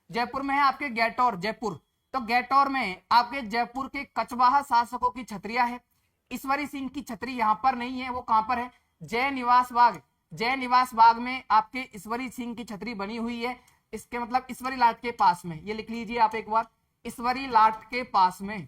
जयपुर में है आपके गैटौर जयपुर, तो गैटौर में आपके जयपुर के कचवाहा शासकों की छत्रियां है। ईश्वरी सिंह की छतरी यहां पर नहीं है, वो कहां पर है, जय निवास बाग, जय निवास बाग में आपके ईश्वरी सिंह की छतरी बनी हुई है। इसके मतलब ईश्वरी लाट के पास में, ये लिख लीजिए आप एक बार, ईश्वरी लाट के पास में,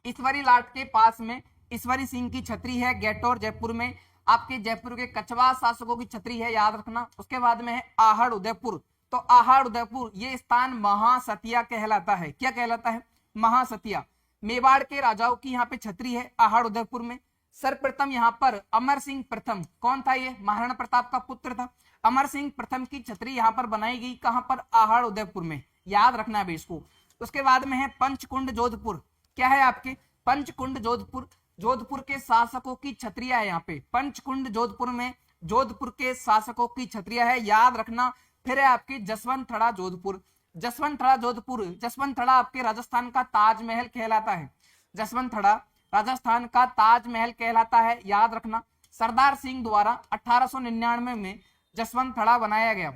ईश्वरी लाट के पास में ईश्वरी सिंह की छतरी है। गैटौर जयपुर में आपके जयपुर के कचवा शासकों की छतरी है, याद रखना। उसके बाद में है आहड़ उदयपुर, तो आहड़ उदयपुर ये स्थान महासतिया कहलाता है। क्या कहलाता है, महासतिया। मेवाड़ के राजाओं की यहाँ पे छतरी है आहड़ उदयपुर में। सर्वप्रथम यहाँ पर अमर सिंह प्रथम, कौन था ये, महाराणा प्रताप का पुत्र था। अमर सिंह प्रथम की छतरी यहाँ पर बनाई गई, कहां पर, आहड़ उदयपुर में, याद रखना है इसको। उसके बाद में है पंचकुंड जोधपुर, क्या है आपके, पंचकुंड जोधपुर, जोधपुर के शासकों की छतरिया है यहाँ पे। पंचकुंड जोधपुर में जोधपुर के शासकों की छतरिया है, याद रखना। फिर है आपकी जसवंतथड़ा जोधपुर, जसवंतथड़ा जोधपुर, जसवंतथड़ा आपके राजस्थान का ताजमहल कहलाता है। जसवंतथड़ा राजस्थान का ताजमहल कहलाता है, याद रखना। सरदार सिंह द्वारा 1899 में जसवंतथड़ा बनाया गया,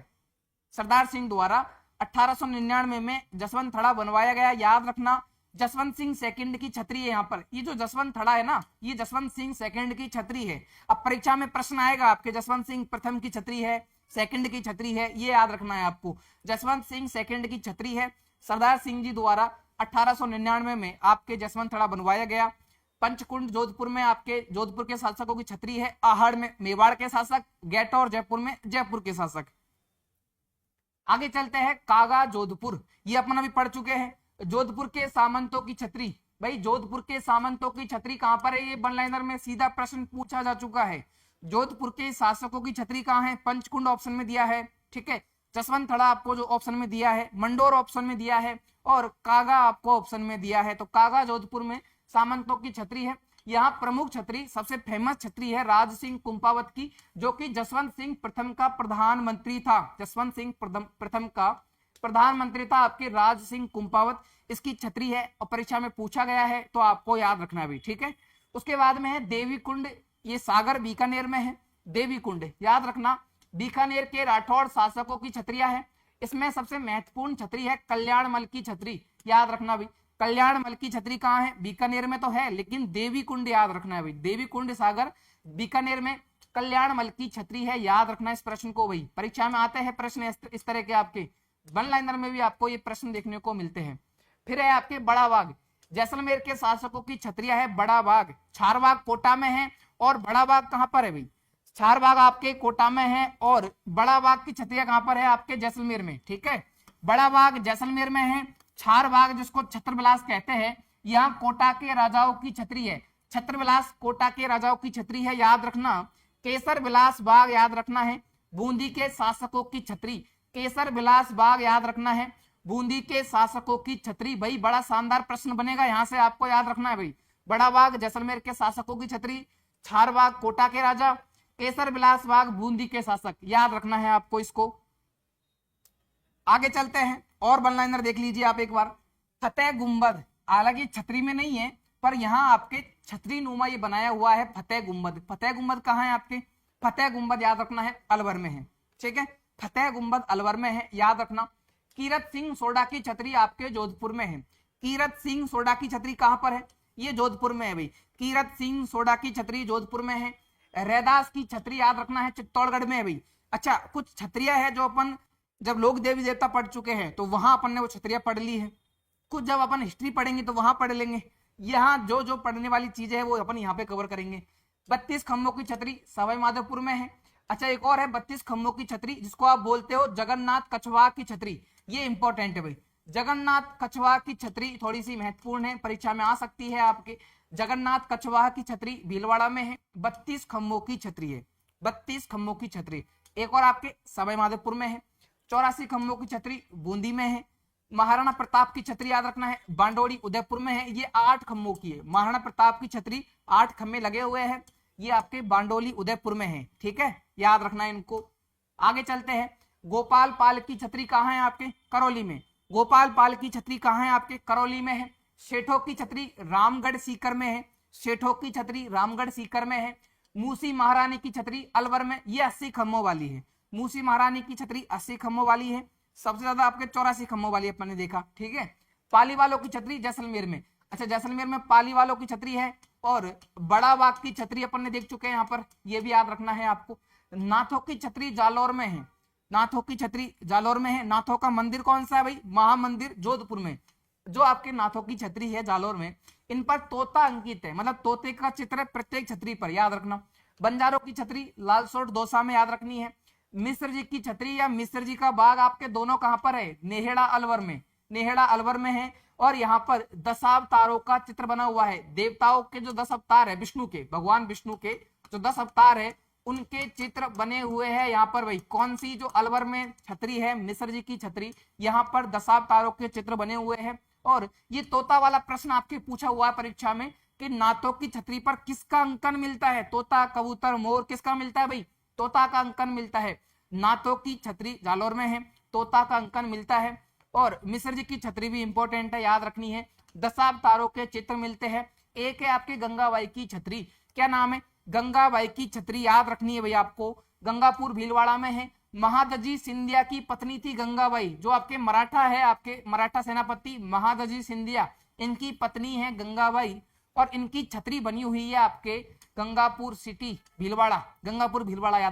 सरदार सिंह द्वारा 1899 में जसवंतथड़ा बनवाया गया, याद रखना। जसवंत सिंह सेकंड की छतरी है यहाँ पर, ये जो जसवंतथड़ा है ना, ये जसवंत सिंह सेकंड की छतरी है। अब परीक्षा में प्रश्न आएगा आपके, जसवंत सिंह प्रथम की छतरी है, सेकंड की छतरी है, ये याद रखना है आपको। जसवंत सिंह सेकंड की छतरी है, सरदार सिंह जी द्वारा 1899 में आपके जसवंतथड़ा बनवाया गया। पंचकुंड जोधपुर में आपके जोधपुर के शासकों की छतरी है। आहड़ में मेवाड़ के शासक, गैटौर जयपुर में जयपुर के शासक। आगे चलते हैं कागा जोधपुर, ये अपन अभी पढ़ चुके हैं। जोधपुर के सामंतों की छतरी, भाई जोधपुर के सामंतों की छतरी कहां पर है, ये वन लाइनर में सीधा प्रश्न पूछा जा चुका है। जोधपुर के शासकों की छतरी कहां है, पंचकुंड ऑप्शन में दिया है, ठीक है। जसवंतथड़ा आपको जो ऑप्शन में दिया है, मंडोर ऑप्शन में दिया है, और कागा आपको ऑप्शन में दिया है। तो कागा जोधपुर में सामंतों की छतरी है। यहाँ प्रमुख छतरी, सबसे फेमस छतरी है राज सिंह कुंपावत की, जो कि जसवंत सिंह प्रथम का प्रधानमंत्री था। जसवंत सिंह प्रथम का प्रधानमंत्री था आपके राज सिंह कुंपावत, इसकी छतरी है और परीक्षा में पूछा गया है, तो आपको याद रखना भी, ठीक है। उसके बाद में है देवी कुंड, ये सागर बीकानेर में है। देवी कुंड याद रखना, बीकानेर के राठौड़ शासकों की छतरियां है। इसमें सबसे महत्वपूर्ण छतरी है कल्याणमल की छतरी, याद रखना भी। कल्याणमल की छतरी कहाँ है, बीकानेर में तो है, लेकिन देवी कुंड याद रखना है भाई। देवी कुंड सागर बीकानेर में कल्याणमल की छतरी है, याद रखना इस प्रश्न को भाई। परीक्षा में आते हैं प्रश्न इस तरह के, आपके वन लाइनर में भी आपको ये प्रश्न देखने को मिलते हैं। फिर है आपके बड़ा बाग, जैसलमेर के शासकों की छतरिया है बड़ा बाग। चारबाग कोटा में है, और बड़ा बाग कहां पर है भाई, चारबाग आपके कोटा में है, और बड़ा बाग की छतरिया कहां पर है, आपके जैसलमेर में, ठीक है। बड़ा बाग जैसलमेर में है। चारबाग जिसको छत्रविलास कहते हैं, यहाँ कोटा के राजाओं की छतरी है। छत्रविलास कोटा के राजाओं की छतरी है, याद रखना। केसर विलास बाग याद रखना है, बूंदी के शासकों की छतरी। केसर विलास बाग याद रखना है, बूंदी के शासकों की छतरी। भाई बड़ा शानदार प्रश्न बनेगा, यहां से आपको याद रखना है भाई। बड़ा बाग जैसलमेर के शासकों की छतरी, चारबाग कोटा के राजा, केसर विलास बाग बूंदी के शासक, याद रखना है आपको इसको। आगे चलते हैं, और वन लाइनर देख लीजिए आप एक बार। फतेह गुंबद, हालांकि छतरी में नहीं है, पर यहाँ आपके छतरी नुमा ये बनाया हुआ है फतेह गुंबद। फतेह गुंबद कहाँ है आपके, फतेह गुंबद याद रखना है अलवर में है, ठीक है। फतेह गुंबद अलवर में है, याद रखना। कीरत सिंह सोडा की छतरी आपके जोधपुर में है। कीरत सिंह सोडा की छतरी कहां पर है, ये जोधपुर में है भाई। कीरत सिंह सोडा की छतरी जोधपुर में है। रैदास की छतरी याद रखना है चित्तौड़गढ़ में है भाई। अच्छा, कुछ छतरियां है जो अपन जब लोक देवी देवता पढ़ चुके हैं तो वहां अपन ने वो छतरियां पढ़ ली है। कुछ जब अपन हिस्ट्री पढ़ेंगे तो वहां पढ़ लेंगे। यहाँ जो जो पढ़ने वाली चीजें है वो अपन यहाँ पे कवर करेंगे। 32 खंभों की छतरी सवाई माधोपुर में है। अच्छा, एक और है 32 खंभों की छतरी, जिसको आप बोलते हो जगन्नाथ कछवा की छतरी। ये इंपॉर्टेंट है भाई, जगन्नाथ कछवा की छतरी थोड़ी सी महत्वपूर्ण है, परीक्षा में आ सकती है आपके। जगन्नाथ कछवा की छतरी भीलवाड़ा में है, 32 खंभों की छतरी है, 32 खंभों की छतरी। एक और आपके सवाई माधोपुर में है। 84 खंभों की छतरी बूंदी में है। महाराणा प्रताप की छतरी याद रखना है बांडोली उदयपुर में है, ये 8 खंभों की है। महाराणा प्रताप की छतरी 8 खंभे लगे हुए हैं, ये आपके बांडोली उदयपुर में है, ठीक है, याद रखना है इनको। आगे चलते हैं, गोपाल पाल की छतरी कहाँ है आपके, करौली में। गोपाल पाल की छतरी कहाँ है आपके, करौली में है। सेठों की छतरी रामगढ़ सीकर में है, सेठों की छतरी रामगढ़ सीकर में है। मूसी महारानी की छतरी अलवर में, ये 80 खंभों वाली है। मूसी महारानी की छतरी 80 खंभों वाली है। सबसे ज्यादा आपके 84 खम्भों वाली अपन ने देखा, ठीक है। पाली वालों की छतरी जैसलमेर में, अच्छा जैसलमेर में पाली वालों की छतरी है। और बड़ा बाग की छतरी अपन ने देख चुके हैं यहाँ पर, ये भी याद रखना है आपको। नाथों की छतरी जालौर में है, नाथों की छतरी जालौर में है। नाथों का मंदिर कौन सा है भाई? महामंदिर जोधपुर में। जो आपके नाथों की छतरी है जालौर में, इन पर तोता अंकित है, मतलब तोते का चित्र है प्रत्येक छतरी पर, याद रखना। बंजारों की छतरी लालसोट दौसा में, याद रखनी है। मिश्र जी की छतरी या मिश्र जी का बाग आपके दोनों कहां पर है? नेहेड़ा अलवर में, नेहेड़ा अलवर में है। और यहाँ पर दशावतारों का चित्र बना हुआ है, देवताओं के जो 10 अवतार है विष्णु के, भगवान विष्णु के जो 10 अवतार है उनके चित्र बने हुए हैं यहाँ पर भाई। कौन सी जो अलवर में छतरी है मिश्र जी की छतरी, यहाँ पर दशावतारों के चित्र बने हुए हैं। और ये तोता वाला प्रश्न आपके पूछा हुआ है परीक्षा में कि नाथों की छतरी पर किसका अंकन मिलता है? तोता, कबूतर, मोर, किसका मिलता है भाई? तोता का अंकन मिलता है। नाथों की छतरी जालौर में है, तोता का अंकन मिलता है। और मिश्र जी की छतरी भी इंपॉर्टेंट है, याद रखनी है। दशावतारों के चित्र मिलते हैं। एक है आपकी गंगाबाई की छतरी, क्या नाम है? गंगाबाई की छतरी, याद रखनी है भैया आपको, गंगापुर भीलवाड़ा में है। महादजी सिंधिया की पत्नी थी गंगाबाई, जो आपके मराठा है, आपके मराठा सेनापति महादजी सिंधिया, इनकी पत्नी है गंगाबाई। और इनकी छतरी बनी हुई है आपके गंगापुर सिटी भीलवाड़ा, गंगापुर भीलवाड़ा, याद